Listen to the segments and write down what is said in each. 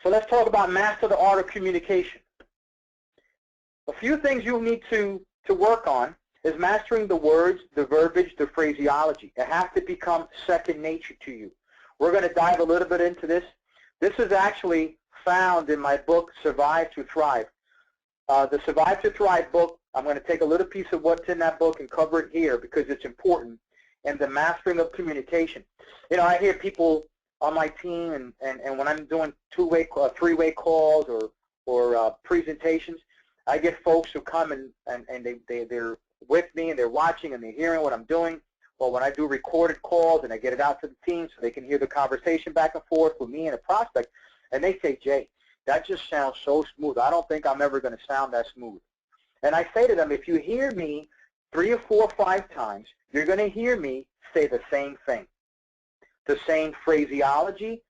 So let's talk about master the art of communication. A few things you need to work on is mastering the words, the verbiage, the phraseology. It has to become second nature to you. We're going to dive a little bit into this. This is actually found in my book, Survive to Thrive. The Survive to Thrive book, I'm going to take a little piece of what's in that book and cover it here because it's important, and the mastering of communication. You know, I hear people on my team, and when I'm doing two-way, three-way calls or presentations, I get folks who come and they're with me and they're watching and they're hearing what I'm doing. Well, when I do recorded calls and I get it out to the team so they can hear the conversation back and forth with me and a prospect, and they say, Jay, that just sounds so smooth. I don't think I'm ever going to sound that smooth. And I say to them, if you hear me 3 or 4 or 5 times, you're going to hear me say the same thing. The same phraseology,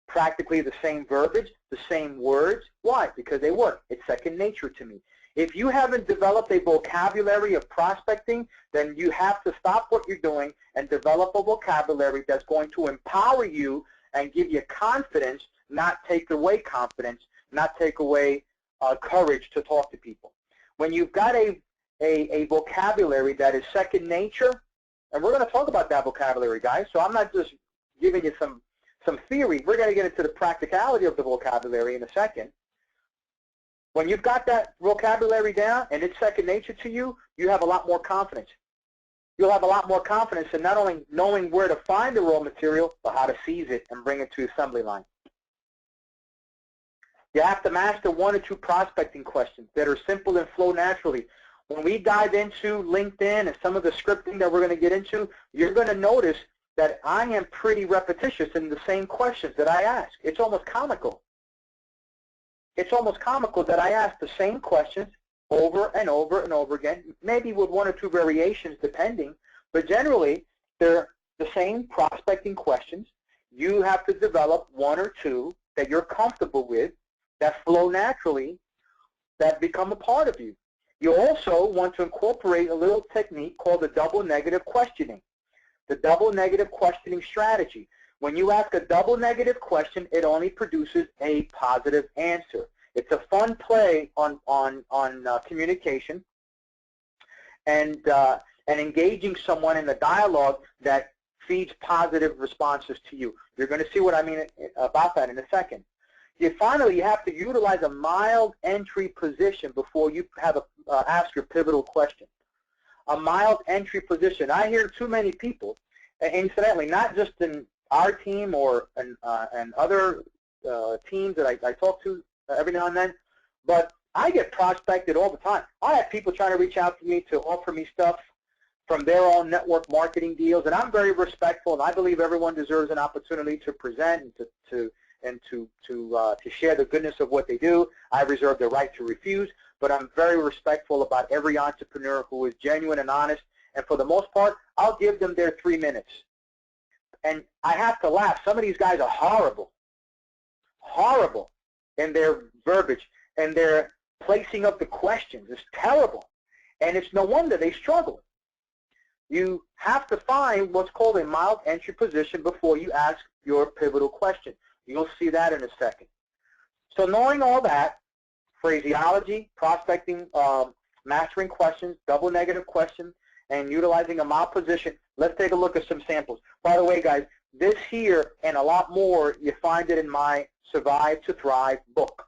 practically the same verbiage, the same words. Why? Because they work. It's second nature to me. If you haven't developed a vocabulary of prospecting, then you have to stop what you're doing and develop a vocabulary that's going to empower you and give you confidence, not take away confidence, not take away courage to talk to people. When you've got a vocabulary that is second nature, and we're going to talk about that vocabulary, guys, so I'm not just giving you some theory. We're going to get into the practicality of the vocabulary in a second. When you've got that vocabulary down and it's second nature to you, you have a lot more confidence. You'll have a lot more confidence in not only knowing where to find the raw material, but how to seize it and bring it to assembly line. You have to master 1 or 2 prospecting questions that are simple and flow naturally. When we dive into LinkedIn and some of the scripting that we're going to get into, you're going to notice that I am pretty repetitious in the same questions that I ask. It's almost comical. It's almost comical that I ask the same questions over and over and over again, maybe with 1 or 2 variations depending, but generally they're the same prospecting questions. You have to develop 1 or 2 that you're comfortable with, that flow naturally, that become a part of you. You also want to incorporate a little technique called the double negative questioning. The double negative questioning strategy. When you ask a double negative question, it only produces a positive answer. It's a fun play on communication and engaging someone in a dialogue that feeds positive responses to you. You're going to see what I mean about that in a second. Finally, you have to utilize a mild entry position before you have ask your pivotal question. A mild entry position. I hear too many people, and incidentally, not just in our team or and other teams that I talk to every now and then, but I get prospected all the time. I have people trying to reach out to me to offer me stuff from their own network marketing deals, and I'm very respectful, and I believe everyone deserves an opportunity to present and to share the goodness of what they do. I reserve the right to refuse, but I'm very respectful about every entrepreneur who is genuine and honest, and for the most part, I'll give them their 3 minutes. And I have to laugh. Some of these guys are horrible in their verbiage and their placing of the questions. It's terrible, and it's no wonder they struggle. You have to find what's called a mild entry position before you ask your pivotal question. You'll see that in a second. So knowing all that, phraseology, prospecting, mastering questions, double negative questions, and utilizing a mild position, let's take a look at some samples. By the way, guys, this here and a lot more, you find it in my Survive to Thrive book.